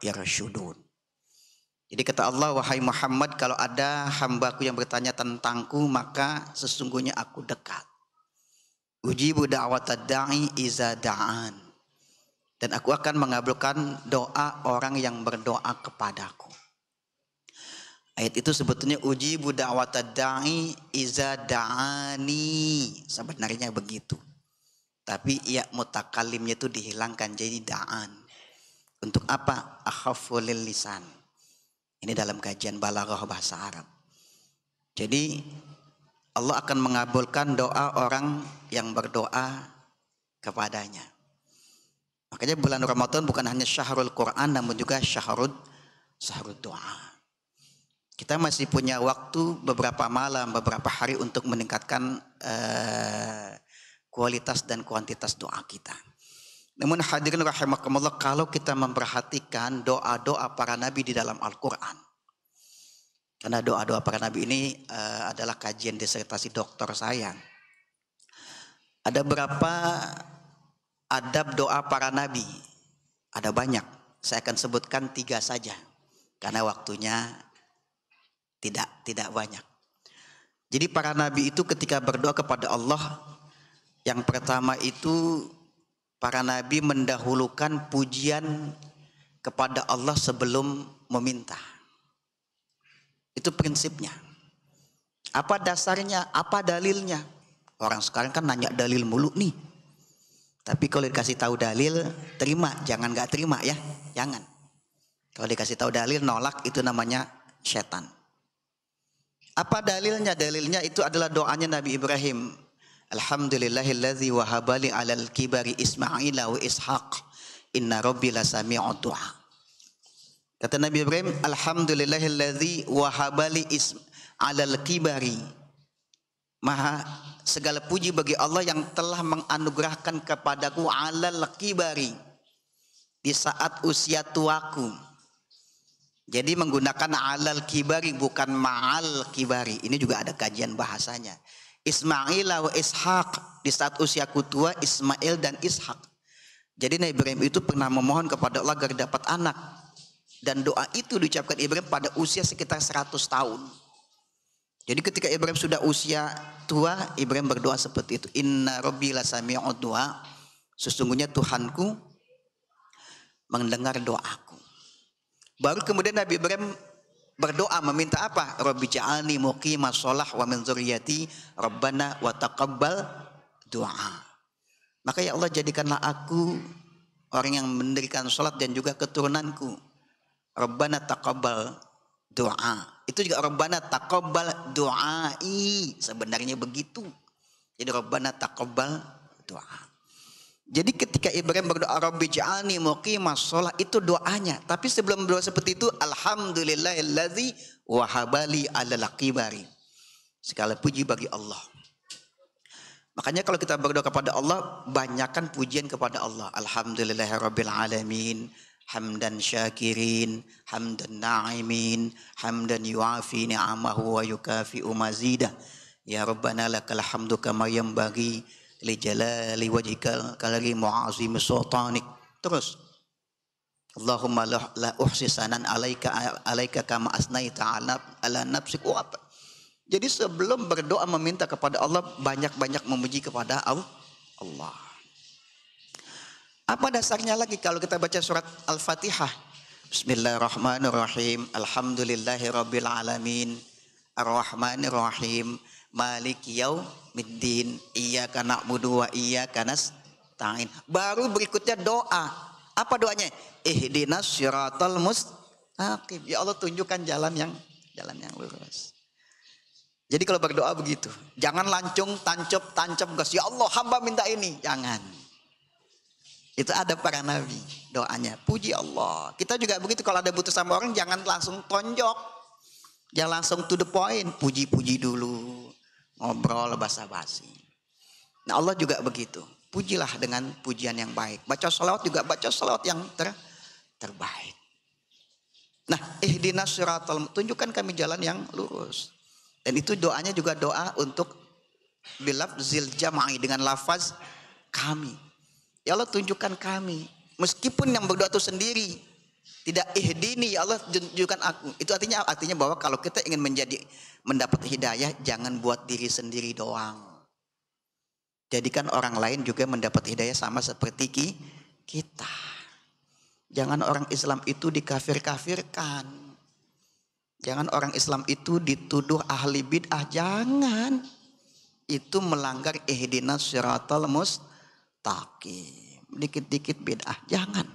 yarshudun. Jadi kata Allah, wahai Muhammad, kalau ada hambaku yang bertanya tentangku, maka sesungguhnya aku dekat. Ujibu da'watad da'i iza da'an. Dan aku akan mengabulkan doa orang yang berdoa kepadaku. Ayat itu sebetulnya ujibu da'watad da'i iza da'ani. Sebenarnya begitu. Tapi ya mutakalimnya itu dihilangkan jadi da'an. Untuk apa? Akhafulil lisan. Ini dalam kajian balaghah bahasa Arab. Jadi Allah akan mengabulkan doa orang yang berdoa kepadanya. Makanya bulan Ramadan bukan hanya syahrul Quran, namun juga syahrul doa. Kita masih punya waktu beberapa malam, beberapa hari untuk meningkatkan kualitas dan kuantitas doa kita. Namun hadirin rahimakumullah, kalau kita memperhatikan doa-doa para nabi di dalam Al-Quran, karena doa-doa para nabi ini adalah kajian disertasi doktor saya. Ada berapa adab doa para nabi? Ada banyak. Saya akan sebutkan 3 saja, karena waktunya tidak banyak. Jadi para nabi itu ketika berdoa kepada Allah, yang pertama itu para nabi mendahulukan pujian kepada Allah sebelum meminta. Itu prinsipnya. Apa dasarnya? Apa dalilnya? Orang sekarang kan nanya dalil mulu nih. Tapi kalau dikasih tahu dalil, terima. Jangan gak terima ya. Jangan. Kalau dikasih tahu dalil, nolak, itu namanya setan. Apa dalilnya? Dalilnya itu adalah doanya Nabi Ibrahim. Alhamdulillahilladzi wahabali alal kibari Ismaila wa Ishaq. Inna rabbi lasami'ud du'a. Kata Nabi Ibrahim, alhamdulillahilladzi wahabali alal kibari. Maha segala puji bagi Allah yang telah menganugerahkan kepadaku alal kibari, di saat usia tuaku. Jadi menggunakan alal kibari bukan ma'al kibari. Ini juga ada kajian bahasanya. Ismaila wa Ishaq, di saat usiaku tua Ismail dan Ishak. Jadi Nabi Ibrahim itu pernah memohon kepada Allah agar dapat anak, dan doa itu diucapkan Ibrahim pada usia sekitar 100 tahun. Jadi ketika Ibrahim sudah usia tua, Ibrahim berdoa seperti itu. Inna rabbi lasami'ud du'a. Sesungguhnya Tuhanku mendengar doaku. Baru kemudian Nabi Ibrahim berdoa meminta apa? Rabbi ja'alni muqimas shalah wa min dzurriyyati rabbana wa taqabbal du'a. Maka ya Allah, jadikanlah aku orang yang mendirikan salat dan juga keturunanku. Rabbana taqabbal du'a. Itu juga Rabbana taqabbal du'ai. Sebenarnya begitu. Jadi Rabbana taqabbal du'a. Jadi ketika Ibrahim berdoa Rabbi ja'alni muqimas shalah, itu doanya. Tapi sebelum berdoa seperti itu, alhamdulillahilladzi wahabali alal kibari. Segala puji bagi Allah. Makanya kalau kita berdoa kepada Allah, banyakkan pujian kepada Allah. Alhamdulillahirabbil alamin, hamdan syakirin, hamdan na'imin, hamdan yuafi ni'amahu wa yukafi'u mazidah. Ya Rabbana lakal hamdu kama yanbaghi li jalali wajhikal karim wa azimi sultanik. Terus Allahumma la uhsi sanan alaika kama asnaita ala nafsik. Apa? Jadi sebelum berdoa meminta kepada Allah, banyak-banyak memuji kepada Allah. Apa dasarnya lagi kalau kita baca surat Al-Fatihah? Bismillahirrahmanirrahim. Alhamdulillahirabbil alamin. Ar-Rahmanirrahim. Maliki yaumiddin. Iyyaka na'budu wa iyyaka nasta'in. Baru berikutnya doa. Apa doanya? Ihdinas siratal mustaqim. Ya Allah, tunjukkan jalan yang lurus. Jadi kalau berdoa begitu. Jangan lancung, tancap gas. Ya Allah, hamba minta ini. Jangan. Itu ada para nabi doanya. Puji Allah. Kita juga begitu, kalau ada butuh sama orang jangan langsung tonjok. Jangan langsung to the point. Puji-puji dulu. Ngobrol basa-basi. Nah Allah juga begitu. Pujilah dengan pujian yang baik. Baca salawat juga baca salawat yang terbaik. Nah ihdinas siratal, tunjukkan kami jalan yang lurus. Dan itu doanya juga doa untuk bilafzil jam'i, dengan lafaz kami. Ya Allah, tunjukkan kami. Meskipun yang berdoa itu sendiri. Tidak ihdini, ya Allah tunjukkan aku. Itu artinya bahwa kalau kita ingin mendapat hidayah, jangan buat diri sendiri doang. Jadikan orang lain juga mendapat hidayah sama seperti kita. Jangan orang Islam itu dikafir-kafirkan. Jangan orang Islam itu dituduh ahli bid'ah. Jangan. Itu melanggar ihdinas siratal mustaqim. Dikit-dikit bid'ah. Jangan.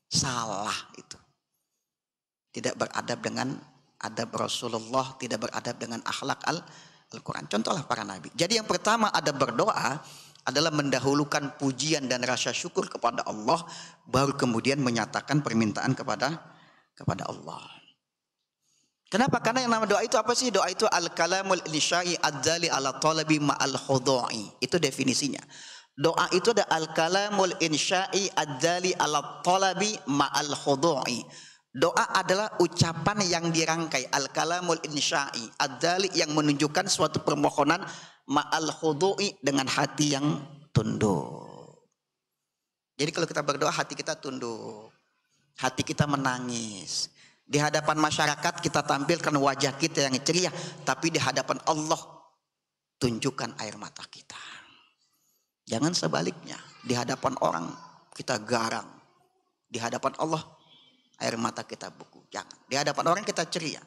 Salah itu. Tidak beradab dengan adab Rasulullah. Tidak beradab dengan akhlak Al-Quran. Contohlah para nabi. Jadi yang pertama adab berdoa adalah mendahulukan pujian dan rasa syukur kepada Allah, baru kemudian menyatakan permintaan kepada Allah. Kenapa? Karena yang nama doa itu apa sih? Doa itu al-kalamul insya'i ad-dali ala talabi ma'al khudu'i. Itu definisinya. Doa itu ada al-kalamul insya'i ad-dali ala talabi ma'al khudu'i. Doa adalah ucapan yang dirangkai, al-kalamul insya'i ad-dali, yang menunjukkan suatu permohonan ma'al khudu'i, dengan hati yang tunduk. Jadi kalau kita berdoa hati kita tunduk, hati kita menangis. Di hadapan masyarakat kita tampilkan wajah kita yang ceria, tapi di hadapan Allah tunjukkan air mata kita. Jangan sebaliknya, di hadapan orang kita garang, di hadapan Allah air mata kita beku. Jangan. Di hadapan orang kita ceria,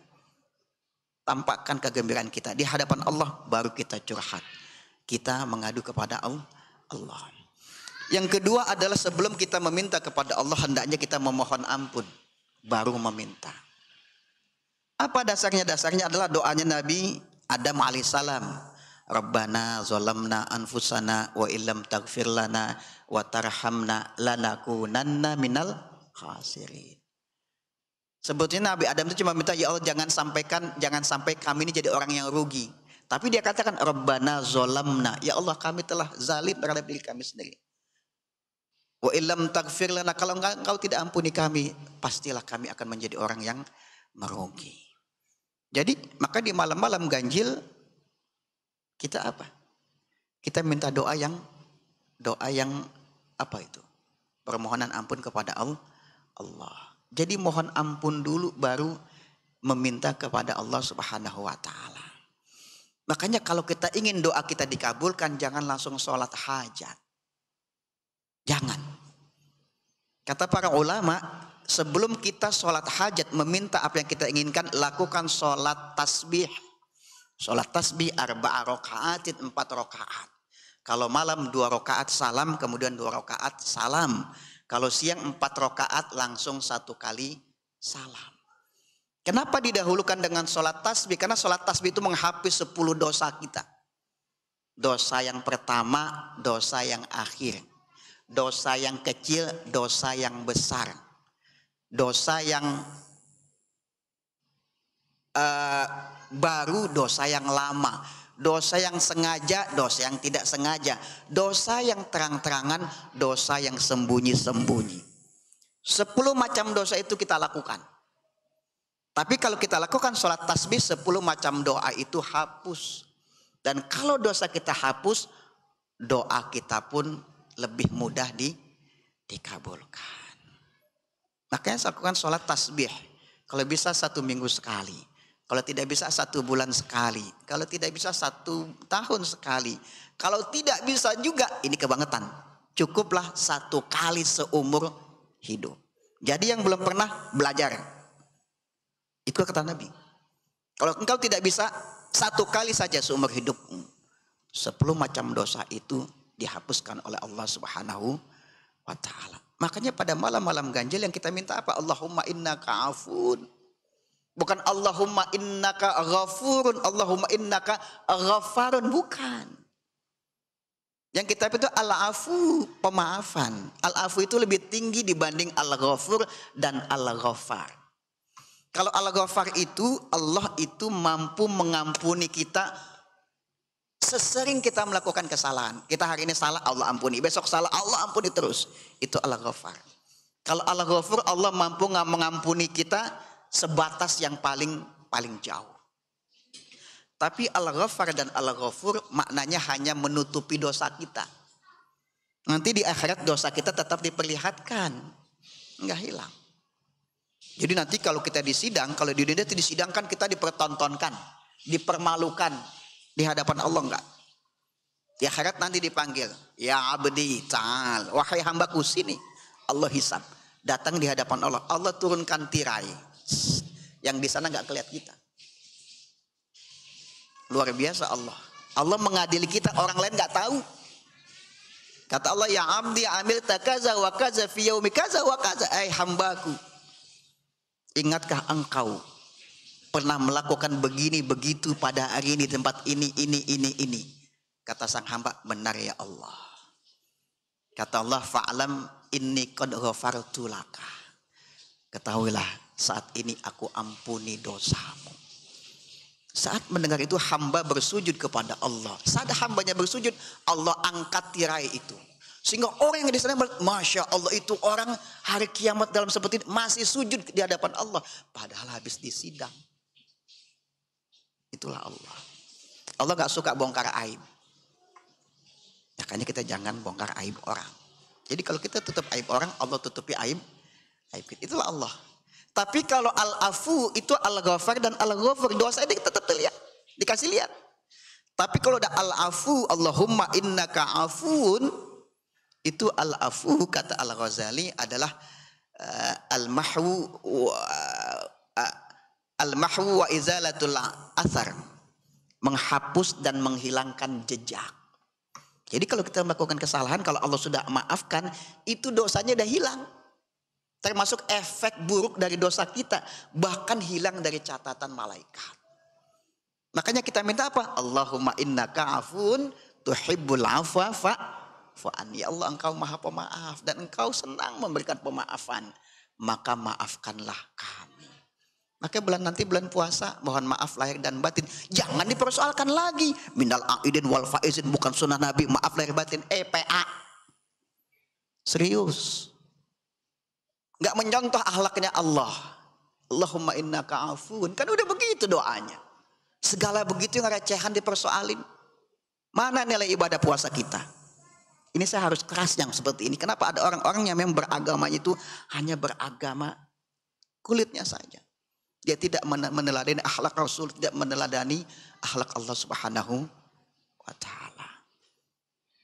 tampakkan kegembiraan kita. Di hadapan Allah baru kita curhat, kita mengadu kepada Allah. Yang kedua adalah sebelum kita meminta kepada Allah, hendaknya kita memohon ampun, baru meminta. Apa dasarnya? Dasarnya adalah doanya Nabi Adam alaihissalam. Rabbana zolamna anfusana wa illam taghfir lana wa tarhamna lanakunanna minal khasirin. Sebetulnya Nabi Adam itu cuma minta, ya Allah jangan sampai kami ini jadi orang yang rugi. Tapi dia katakan Rabbana zolamna, ya Allah kami telah zalim terhadap diri kami sendiri. Wa illam taghfir lana, kalau engkau tidak ampuni kami, pastilah kami akan menjadi orang yang merugi. Jadi maka di malam-malam ganjil kita apa? Kita minta doa yang apa itu? Permohonan ampun kepada Allah. Jadi mohon ampun dulu baru meminta kepada Allah Subhanahu wa taala. Makanya kalau kita ingin doa kita dikabulkan, jangan langsung sholat hajat. Jangan. Kata para ulama, sebelum kita sholat hajat meminta apa yang kita inginkan, lakukan sholat tasbih. Sholat tasbih 4 rakaatin, 4 rakaat. Kalau malam 2 rakaat salam, kemudian 2 rakaat salam. Kalau siang 4 rakaat langsung 1 kali salam. Kenapa didahulukan dengan sholat tasbih? Karena sholat tasbih itu menghapus 10 dosa kita. Dosa yang pertama, dosa yang akhir. Dosa yang kecil, dosa yang besar. Dosa yang baru, dosa yang lama. Dosa yang sengaja, dosa yang tidak sengaja. Dosa yang terang-terangan, dosa yang sembunyi-sembunyi. 10 macam dosa itu kita lakukan. Tapi kalau kita lakukan sholat tasbih, 10 macam doa itu hapus. Dan kalau dosa kita hapus, doa kita pun lebih mudah dikabulkan. Makanya lakukan sholat tasbih. Kalau bisa 1 minggu sekali. Kalau tidak bisa 1 bulan sekali. Kalau tidak bisa 1 tahun sekali. Kalau tidak bisa juga, ini kebangetan. Cukuplah 1 kali seumur hidup. Jadi yang belum pernah, belajar. Itu kata Nabi. Kalau engkau tidak bisa, 1 kali saja seumur hidupmu. 10 macam dosa itu dihapuskan oleh Allah Subhanahu wa ta'ala. Makanya pada malam-malam ganjil yang kita minta apa? Allahumma innaka afun. Bukan Allahumma innaka ghafurun, Allahumma innaka ghafarun, bukan. Yang kita itu al-afu, pemaafan. Al-afu itu lebih tinggi dibanding al-ghafur dan al-ghafar. Kalau al-ghafar itu, Allah itu mampu mengampuni kita sesering kita melakukan kesalahan. Kita hari ini salah, Allah ampuni. Besok salah, Allah ampuni terus. Itu al-ghafar. Kalau al-ghafur, Allah mampu mengampuni kita sebatas yang paling jauh. Tapi al-ghafar dan al-ghafur maknanya hanya menutupi dosa kita. Nanti di akhirat dosa kita tetap diperlihatkan, enggak hilang. Jadi nanti kalau kita disidang, kalau di dunia itu disidangkan kita dipertontonkan, dipermalukan di hadapan Allah enggak? Di akhirat nanti dipanggil, ya abdi ta'al, wahai hambaku sini. Allah hisab, datang di hadapan Allah. Allah turunkan tirai, yang di sana enggak kelihatan kita. Luar biasa Allah. Allah mengadili kita, orang lain enggak tahu. Kata Allah, ya abdi amil takaza wa kaza fi yaumi kaza wa kaza. Hambaku, ingatkah engkau pernah melakukan begini begitu pada hari ini, tempat ini. Kata sang hamba, benar ya Allah. Kata Allah, fa'alam inni qad ghafartu laka. Ketahuilah, saat ini aku ampuni dosamu. Saat mendengar itu hamba bersujud kepada Allah. Saat hambanya bersujud, Allah angkat tirai itu. Sehingga orang yang di sana, Masya Allah, itu orang hari kiamat dalam seperti ini masih sujud di hadapan Allah. Padahal habis disidang. Itulah Allah. Allah gak suka bongkar aib. Makanya kita jangan bongkar aib orang. Jadi kalau kita tutup aib orang, Allah tutupi aib kita. Itulah Allah. Tapi kalau al-afu itu al-ghafar dan al-ghafur, dosa ini tetap terlihat, dikasih lihat. Tapi kalau ada al-afu, Allahumma innaka afun, itu al-afu kata Al-Ghazali adalah al-mahwu wa izalatul athar, menghapus dan menghilangkan jejak. Jadi kalau kita melakukan kesalahan, kalau Allah sudah maafkan, itu dosanya udah hilang. Termasuk efek buruk dari dosa kita, bahkan hilang dari catatan malaikat. Makanya kita minta apa? Allahumma innaka afun tuhibbul afwa fa'an. Ya Allah, engkau maha pemaaf dan engkau senang memberikan pemaafan. Maka maafkanlah kami. Maka nanti bulan puasa, mohon maaf lahir dan batin. Jangan dipersoalkan lagi. Minal a'idin wal faizin, bukan sunnah Nabi. Maaf lahir batin, PA. Serius. Gak mencontoh akhlaknya Allah. Allahumma innaka afun. Kan udah begitu doanya. Segala begitu yang recehan dipersoalin. Mana nilai ibadah puasa kita? Ini saya harus keras yang seperti ini. Kenapa ada orang-orang yang memang beragamanya itu hanya beragama kulitnya saja. Dia tidak meneladani akhlak Rasul, tidak meneladani akhlak Allah Subhanahu wa ta'ala.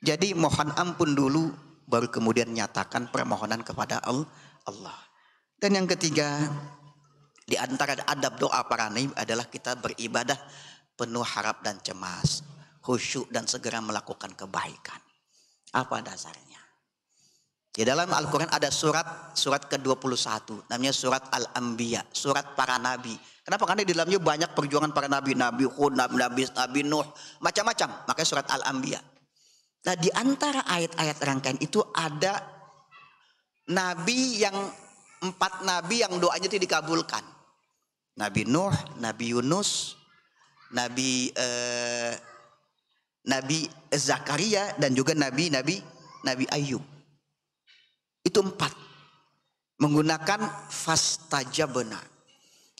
Jadi mohon ampun dulu, baru kemudian nyatakan permohonan kepada Allah. Dan yang ketiga, di antara adab doa para nabi adalah kita beribadah penuh harap dan cemas, khusyuk dan segera melakukan kebaikan. Apa dasarnya? Di dalam Al-Quran ada surat ke-21, namanya surat Al-Anbiya, surat para nabi. Kenapa? Karena di dalamnya banyak perjuangan para nabi, Nabi Hud, Nabi Nuh, macam-macam. Makanya surat Al-Anbiya. Nah, di antara ayat-ayat rangkaian itu ada nabi yang 4 nabi yang doanya itu dikabulkan. Nabi Nuh, Nabi Yunus, Nabi Zakaria, dan juga Nabi Ayub. Itu 4. Menggunakan fastajabna.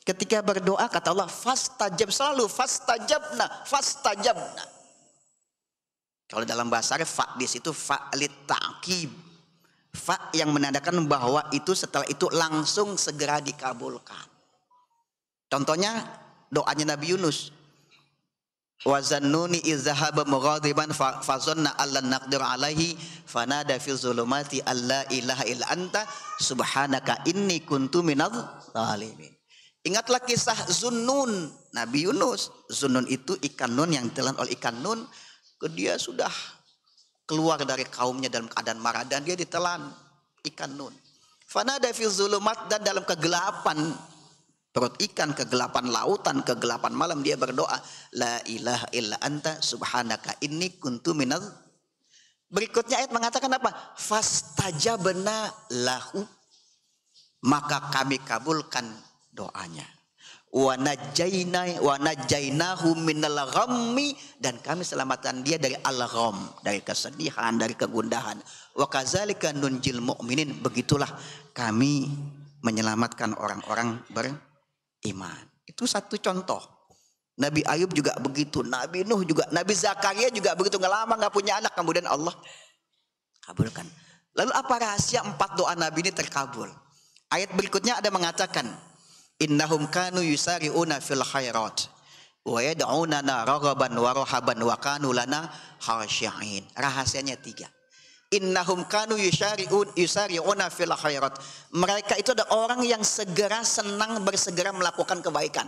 Ketika berdoa kata Allah fastajab, selalu fastajabna. Kalau dalam bahasa Arab fa di situ fa lit ta'qib. Fa yang menandakan bahwa itu setelah itu langsung segera dikabulkan. Contohnya doanya Nabi Yunus. Wa zannuni izzahaba mughadiban fazanna allan naqdir alaihi fanada fil zulumati alla ilaha illa anta subhanaka inni kuntu minadh zalimin. Ingatlah kisah Zunnun, Nabi Yunus. Zunnun itu ikan nun yang ditelan oleh ikan nun. Dia sudah keluar dari kaumnya dalam keadaan marah dan dia ditelan ikan nun. Fanada fil zulumat, dan dalam kegelapan perut ikan, kegelapan lautan, kegelapan malam, dia berdoa, la ilaha illa anta subhanaka inni kuntu minadh. Berikutnya ayat mengatakan apa? Fastajabna lahu, maka kami kabulkan doanya. Wa najainahu minal ghammi, dan kami selamatkan dia dari al-gham, dari kesedihan, dari kegundahan. Wa kadzalika nunjil mu'minin, begitulah kami menyelamatkan orang-orang beriman. Itu satu contoh. Nabi Ayub juga begitu, Nabi Nuh juga, Nabi Zakaria juga begitu, nggak lama nggak punya anak, kemudian Allah kabulkan. Lalu apa rahasia 4 doa Nabi ini terkabul? Ayat berikutnya ada mengatakan, innahum kanu yusari'una fil khairat wa yad'unana raghaban wa rahaban wa kanu lana khashi'in. Rahasianya 3. Innahum kanu yusari'una fil khairat. Mereka itu ada orang yang senang bersegera melakukan kebaikan.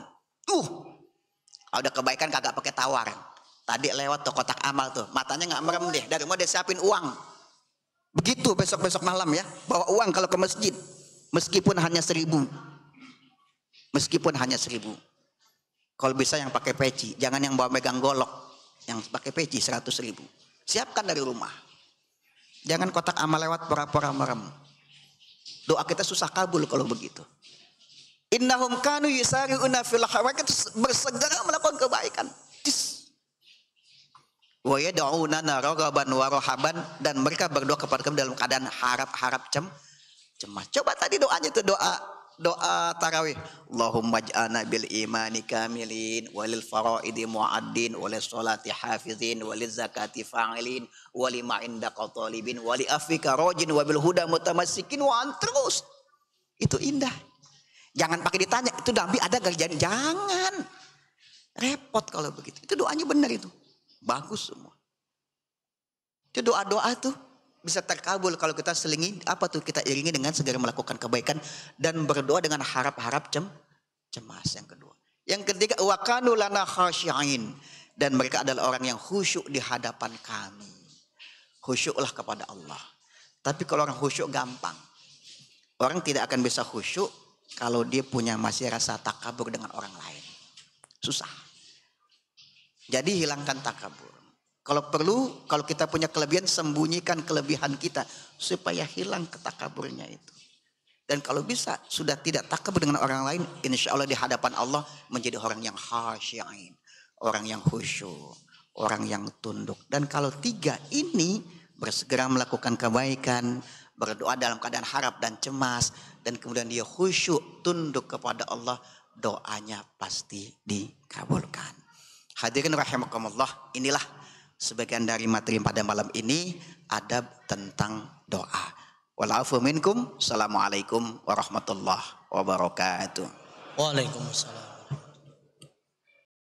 Ada kebaikan kagak pakai tawaran. Tadi lewat tuh kotak amal tuh, matanya nggak merem deh, dari mau dia siapin uang. Begitu besok malam ya, bawa uang kalau ke masjid, meskipun hanya 1.000. Meskipun hanya 1.000. Kalau bisa yang pakai peci, jangan yang bawa megang golok. Yang pakai peci 100.000. Siapkan dari rumah. Jangan kotak amal lewat pura-pura merem. Doa kita susah kabul kalau begitu. Innahum kanu yusari'una fil khairat, bersegera melakukan kebaikan. Wa yad'unana raghaban wa rahaban, dan mereka berdoa kepada kami dalam keadaan harap-harap cemas. Coba tadi doanya itu doa tarawih. Allahumma ij'alna bil imani kamilin walil faraidi mu'addin walil salati hafizin walil zakati fa'ilin walima indaka talibin wali afika rajin wabil huda mutamassikin wa terus. Itu indah. Jangan pakai ditanya, itu Nabi ada gak? Jangan. Repot kalau begitu. Itu doanya benar itu. Bagus semua. Itu doa-doa tuh bisa terkabul kalau kita selingi apa tuh, kita iringi dengan segera melakukan kebaikan dan berdoa dengan harap-harap cemas. Yang kedua. Yang ketiga, wa kanu lana khashi'in, dan mereka adalah orang yang khusyuk di hadapan kami. Khusyuklah kepada Allah. Tapi kalau orang khusyuk gampang. Orang tidak akan bisa khusyuk kalau dia punya masih rasa takabur dengan orang lain. Susah. Jadi hilangkan takabur. Kalau perlu, kalau kita punya kelebihan, sembunyikan kelebihan kita supaya hilang ketakaburnya itu. Dan kalau bisa sudah tidak takabur dengan orang lain, insya Allah di hadapan Allah menjadi orang yang khasyi'in, orang yang khusyuk, orang yang tunduk. Dan kalau 3 ini bersegera melakukan kebaikan, berdoa dalam keadaan harap dan cemas, dan kemudian dia khusyuk, tunduk kepada Allah, doanya pasti dikabulkan. Hadirin rahimakumullah, inilah sebagian dari materi pada malam ini, adab tentang doa. Walafu minkum. Assalamualaikum warahmatullahi wabarakatuh. Waalaikumsalam.